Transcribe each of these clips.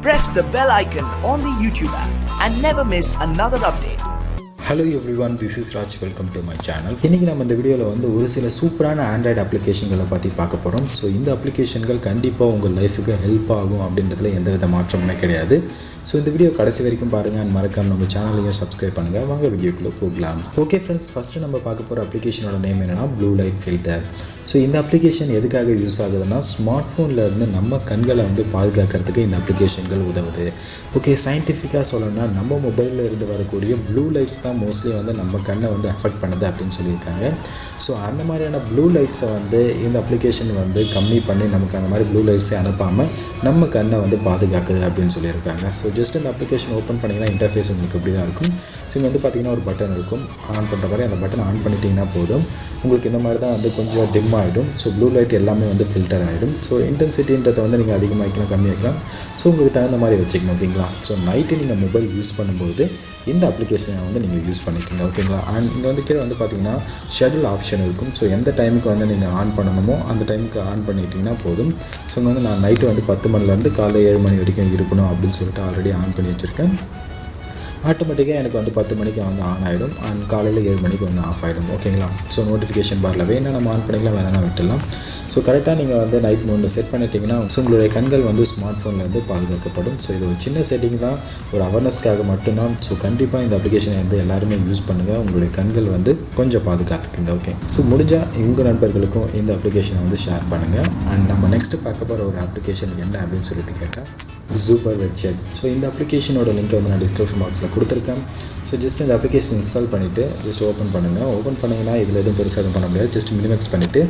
Press the bell icon on the YouTube app and never miss another update. Hello everyone, this is Raj. Welcome to my channel. இன்னைக்கு நம்ம இந்த வீடியோவில் வந்து ஒரு சில சூப்பரான ஆண்ட்ராய்டு அப்ளிகேஷன்களை பற்றி பார்க்க போகிறோம். ஸோ இந்த அப்ளிகேஷன்கள் கண்டிப்பாக உங்கள் லைஃபுக்கு ஹெல்ப் ஆகும் அப்படின்றதுல எந்தவித மாற்றமுமே கிடையாது. ஸோ இந்த வீடியோ கடைசி வரைக்கும் பாருங்கள் அண்ட் மறக்காம நம்ம சேனலையும் சப்ஸ்கிரைப் பண்ணுங்கள். வாங்க வீடியோக்குள்ளே போகலாம். ஓகே ஃப்ரெண்ட்ஸ், ஃபஸ்ட்டு நம்ம பார்க்க போகிற அப்ளிகேஷனோட நேம் என்னென்னா ப்ளூ லைட் ஃபில்டர். ஸோ இந்த அப்ளிகேஷன் எதுக்காக யூஸ் ஆகுதுன்னா ஸ்மார்ட் ஃபோனில் இருந்து நம்ம கண்களை வந்து பாதுகாக்கிறதுக்கு இந்த அப்ளிகேஷன்கள் உதவுது. ஓகே, சயின்டிஃபிக்காக சொல்லணும்னா நம்ம மொபைலில் இருந்து வரக்கூடிய ப்ளூ லைட்ஸ் தான் மோஸ்ட்லி வந்து நம்ம கண்ணை வந்து அஃபெக்ட் பண்ணுது அப்படின்னு சொல்லியிருக்காங்க. ஸோ அந்த மாதிரியான ப்ளூ லைட்ஸை வந்து இந்த அப்ளிகேஷன் வந்து கம்மி பண்ணி நமக்கு அந்த மாதிரி ப்ளூ லைட்ஸை அனுப்பாமல் நம்ம கண்ணை வந்து பாதுகாக்குது அப்படின்னு சொல்லியிருக்காங்க. ஸோ ஜஸ்ட் இந்த அப்ளிகேஷன் ஓப்பன் பண்ணிங்கன்னா இன்டர்ஃபேஸ் உங்களுக்கு இப்படி தான் இருக்கும். ஸோ இங்கே வந்து பார்த்திங்கன்னா ஒரு பட்டன் இருக்கும், ஆன் பண்ணுற மாதிரி அந்த பட்டன் ஆன் பண்ணிட்டீங்கன்னா போதும் உங்களுக்கு இந்த மாதிரி தான் வந்து கொஞ்சம் டிம் ஆகிடும். ஸோ ப்ளூ லைட் எல்லாமே வந்து ஃபில்டர் ஆகிடும். ஸோ இன்டென்சிட்டின்றதை வந்து நீங்கள் அதிகமாகிக்கலாம் கம்மியாக்கலாம். ஸோ உங்களுக்கு தகுந்த மாதிரி வச்சுக்கணும். ஓகேங்களா? ஸோ நைட்டு நீங்கள் மொபைல் யூஸ் பண்ணும்போது இந்த அப்ளிகேஷனை வந்து நீங்கள் யூஸ் பண்ணிக்கோங்க. ஓகேங்களா? அண்ட் இங்கே வந்து கீழே வந்து பார்த்தீங்கன்னா ஷெட்யூல் ஆப்ஷன் இருக்கும். ஸோ எந்த டைமுக்கு வந்து நீங்கள் ஆன் பண்ணணுமோ அந்த டைமுக்கு ஆன் பண்ணிட்டீங்கன்னா போதும். ஸோ இங்கே வந்து நான் நைட்டு வந்து 10 மணிலேருந்து காலைல 7 மணி வரைக்கும் இருக்கணும் அப்படின்னு சொல்லிட்டு ஆல்ரெடி ஆன் பண்ணி வச்சுருக்கேன். ஆட்டோமேட்டிக்காக எனக்கு வந்து 10 மணிக்கு வந்து ஆன் ஆகிடும் அண்ட் காலையில் 7 மணிக்கு வந்து ஆஃப் ஆகிடும். ஓகேங்களா? ஸோ நோட்டிஃபிகேஷன் பாரில் வேணால் நம்ம ஆன் பண்ணிக்கலாம், வேணால் விட்டுடலாம். ஸோ கரெக்டாக நீங்கள் வந்து நைட் மோடில் செட் பண்ணிட்டீங்கன்னா ஸோ உங்களுடைய கண்கள் வந்து ஸ்மார்ட் ஃபோனில் வந்து பாதுகாக்கப்படும். ஸோ இது ஒரு சின்ன செட்டிங் தான், ஒரு அவேர்னஸ்க்காக மட்டும்தான். ஸோ கண்டிப்பாக இந்த அப்ளிகேஷனை வந்து எல்லாருமே யூஸ் பண்ணுங்கள். உங்களுடைய கண்கள் வந்து கொஞ்சம் பாதுகாத்துக்குங்க. ஓகே, ஸோ முடிஞ்சால் உங்கள் நண்பர்களுக்கும் இந்த அப்ளிகேஷனை வந்து ஷேர் பண்ணுங்கள். அண்ட் நம்ம நெக்ஸ்ட்டு பார்க்க போகிற ஒரு அப்ளிகேஷன் என்ன அப்படின்னு சொல்லிட்டு கேட்டால் சூப்பர் வெட்ஜெட். ஸோ இந்த அப்ளிகேஷனோட லிங்க் வந்து நான் டிஸ்கிரிப்ஷன் பாக்ஸில் கொடுத்துருக்கேன். ஸோ ஜஸ்ட் இந்த அப்ளிகேஷன் இன்ஸ்டால் பண்ணிவிட்டு ஜஸ்ட் ஓப்பன் பண்ணுங்கள். ஓப்பன் பண்ணிங்கன்னா இதில் எதுவும் பெருசாக எதுவும் பண்ண முடியாது. ஜஸ்ட் மினிமைஸ் பண்ணிவிட்டு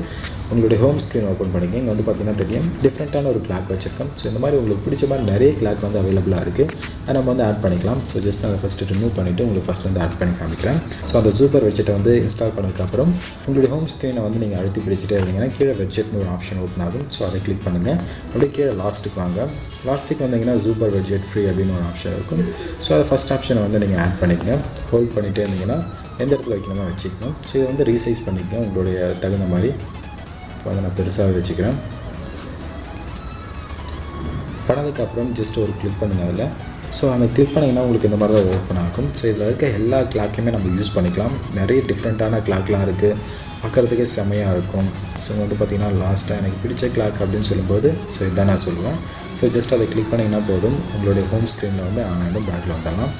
உங்களுடைய ஹோம் ஸ்க்ரீன் ஓப்பன் பண்ணிங்க. இங்கே வந்து பார்த்தீங்கன்னா தெரியும் டிஃப்ரெண்ட்டான ஒரு கிளாக் வச்சுருக்கோம். ஸோ இந்த மாதிரி உங்களுக்கு பிடிச்ச மாதிரி நிறைய கிளாக் வந்து அவைலபிளாக இருக்குது. அதை நம்ம வந்து ஆட் பண்ணிக்கலாம். ஸோ ஜஸ்ட் அதை ஃபஸ்ட்டு ரிமூவ் பண்ணிவிட்டு உங்களுக்கு ஃபஸ்ட் வந்து ஆட் பண்ணி காமிக்கிறேன். ஸோ அந்த சூப்பர் வெட்ஜெட்டை வந்து இன்ஸ்டால் பண்ணதுக்கப்புறம் உங்களுடைய ஹோம் ஸ்க்ரீனை வந்து நீங்கள் அழுத்தி பிடிச்சிட்டே இருந்தீங்கன்னா கீழே வெட்ஜெட்னு ஒரு ஆப்ஷன் ஓப்பன் ஆகும். ஸோ அதை கிளிக் பண்ணுங்கள். அப்படியே கீழே லாஸ்ட்டுக்கு வாங்க. லாஸ்ட்டுக்கு வந்தீங்கன்னா சூப்பர் வெட்ஜெட் ஃப்ரீ அப்படின்னு ஒரு ஆப்ஷன் இருக்கும். ஸோ அதை ஃபஸ்ட் ஆப்ஷனை வந்து நீங்கள் ஆட் பண்ணிக்கங்க. ஹோல்ட் பண்ணிகிட்டே இருந்தீங்கன்னா எந்த இடத்துல வைக்கணுமோ வச்சுக்கணும். ஸோ இதை வந்து ரீசைஸ் பண்ணிக்கங்க உங்களுடைய தகுந்த மாதிரி. இப்போ வந்து நான் பெருசாக வச்சுக்கிறேன். பண்ணதுக்கப்புறம் ஜஸ்ட் ஒரு கிளிக் பண்ணுங்கள் அதில். ஸோ அந்த கிளிக் பண்ணிங்கன்னா உங்களுக்கு இந்த மாதிரி தான் ஓப்பன் ஆகும். ஸோ இதில் இருக்க எல்லா கிளாக்கையுமே நம்ம யூஸ் பண்ணிக்கலாம். நிறைய டிஃப்ரெண்ட்டான கிளாக்லாம் இருக்குது, பார்க்குறதுக்கே செம்மையாக இருக்கும். ஸோ வந்து பார்த்திங்கன்னா லாஸ்ட்டாக எனக்கு பிடிச்ச கிளாக் அப்படின்னு சொல்லும்போது ஸோ இதுதான் நான் சொல்லுவேன். ஸோ ஜஸ்ட் அதை கிளிக் பண்ணிங்கன்னா போதும் உங்களுடைய ஹோம் ஸ்க்ரீனில் வந்து ஆன் ஆகிடும், பேக்கில் வந்துடலாம்.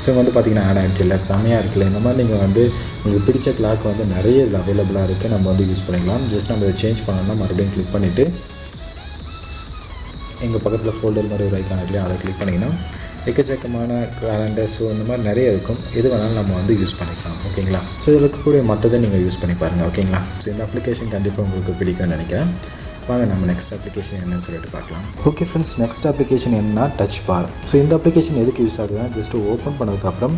ஸோ வந்து பார்த்திங்கன்னா ஆட் ஆகிடுச்சு இல்லை, செம்மையாக இருக்குல்ல. இந்த மாதிரி நீங்கள் வந்து உங்களுக்கு பிடிச்ச கிளாக் வந்து நிறைய இதில் அவைலபிளாக இருக்குது, நம்ம வந்து யூஸ் பண்ணிக்கலாம். ஜஸ்ட் நம்ம இதை சேஞ்ச் பண்ணோம்னா மறுபடியும் கிளிக் பண்ணிவிட்டு எங்கள் பக்கத்தில் ஃபோல்டர் மாதிரி ஒரு ஐக்கான் இல்லையா, அதை கிளிக் பண்ணிங்கன்னா எக்கச்சக்கமான கேலண்டர் ஸோ இந்த மாதிரி நிறைய இருக்கும். எது வேணாலும் நம்ம வந்து யூஸ் பண்ணிக்கலாம். ஓகேங்களா? ஸோ இதில் இருக்கக்கூடிய மற்றதை நீங்கள் யூஸ் பண்ணி பாருங்கள். ஓகேங்களா? ஸோ இந்த அப்ளிகேஷன் கண்டிப்பாக உங்களுக்கு பிடிக்கும்னு நினைக்கிறேன். வாங்க நம்ம நெக்ஸ்ட் அப்ளிகேஷன் என்னன்னு சொல்லிட்டு பார்க்கலாம். ஓகே ஃப்ரெண்ட்ஸ், நெக்ஸ்ட் அப்ளிகேஷன் என்னன்னா டச் பார். ஸோ இந்த அப்ளிகேஷன் எதுக்கு யூஸ் ஆகுதுன்னா ஜஸ்ட்டு ஓப்பன் பண்ணதுக்கப்புறம்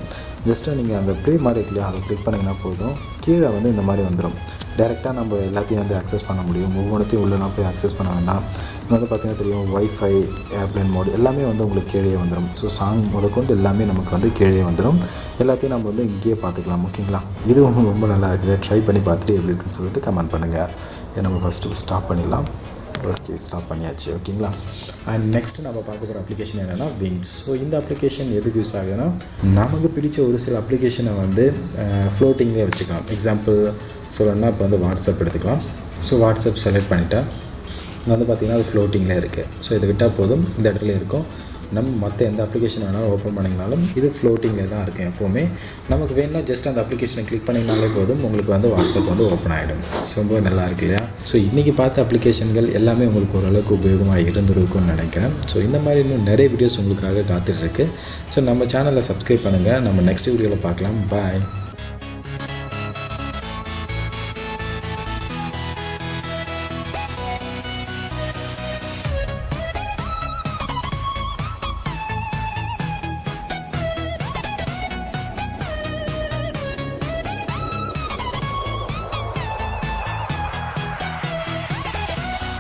ஜஸ்ட்டு நீங்கள் அந்த ப்ளே மாதிரி இருக்கு இல்லையா, அதை கிளிக் பண்ணிங்கன்னா போதும் கீழே வந்து இந்த மாதிரி வந்துடும். டேரெக்டாக நம்ம எல்லாத்தையும் வந்து அக்சஸ் பண்ண முடியும். ஒவ்வொன்றுத்தையும் உள்ளெல்லாம் போய் அக்சஸ் பண்ண வேண்டாம். இது வந்து பார்த்திங்கன்னா தெரியும் வைஃபை, ஏர்ப்ளைன் மோட் எல்லாமே வந்து உங்களுக்கு கீழே வந்துடும். ஸோ சாங் முதற்கொண்டு எல்லாமே நமக்கு வந்து கீழே வந்துடும். எல்லாத்தையும் நம்ம வந்து இங்கேயே பார்த்துக்கலாம். ஓகேங்களா? இது ரொம்ப நல்லா இருக்குது. ட்ரை பண்ணி பார்த்துட்டு எப்படி இருக்குன்னு சொல்லிட்டு கமெண்ட் பண்ணுங்கள். இதை நம்ம ஃபஸ்ட்டு ஸ்டாப் பண்ணிடலாம். ஓகே, ஸ்டாப் பண்ணியாச்சு. ஓகேங்களா? அண்ட் நெக்ஸ்ட்டு நம்ம பார்க்க போகிற அப்ளிகேஷன் என்னென்னா விங்ஸ். ஸோ இந்த அப்ளிகேஷன் எதுக்கு யூஸ் ஆகுதுன்னா நமக்கு பிடிச்ச ஒரு சில அப்ளிகேஷனை வந்து ஃப்ளோட்டிங்லேயே வச்சுக்கலாம். எக்ஸாம்பிள் சொல்லணும்னா இப்போ வந்து வாட்ஸ்அப் எடுத்துக்கலாம். ஸோ வாட்ஸ்அப் செலக்ட் பண்ணிவிட்டேன். இங்கே வந்து பார்த்திங்கன்னா அது ஃப்ளோட்டிங்கில் இருக்குது. ஸோ இதை விட்டால் போதும் இந்த இடத்துல இருக்கும். நம்ம மற்ற எந்த அப்ளிகேஷன் வேணாலும் ஓப்பன் பண்ணிங்கனாலும் இது ஃப்ளோட்டிங்கில் தான் இருக்கும் எப்போவுமே. நமக்கு வேணும்னா ஜஸ்ட் அந்த அப்ளிகேஷனை கிளிக் பண்ணிங்கனாலே போதும் உங்களுக்கு வந்து வாட்ஸ்அப் வந்து ஓப்பன் ஆகிடும். ஸோ ரொம்ப நல்லா இருக்கு இல்லையா? ஸோ இன்றைக்கி பார்த்த அப்ளிகேஷன்கள் எல்லாமே உங்களுக்கு ஓரளவுக்கு உபயோகமாக இருந்திருக்கும்னு நினைக்கிறேன். ஸோ இந்த மாதிரி இன்னும் நிறைய வீடியோஸ் உங்களுக்காக காத்துட்ருக்கு. ஸோ நம்ம சேனலை சப்ஸ்கிரைப் பண்ணுங்கள். நம்ம நெக்ஸ்ட் வீடியோவில் பார்க்கலாம். பாய்.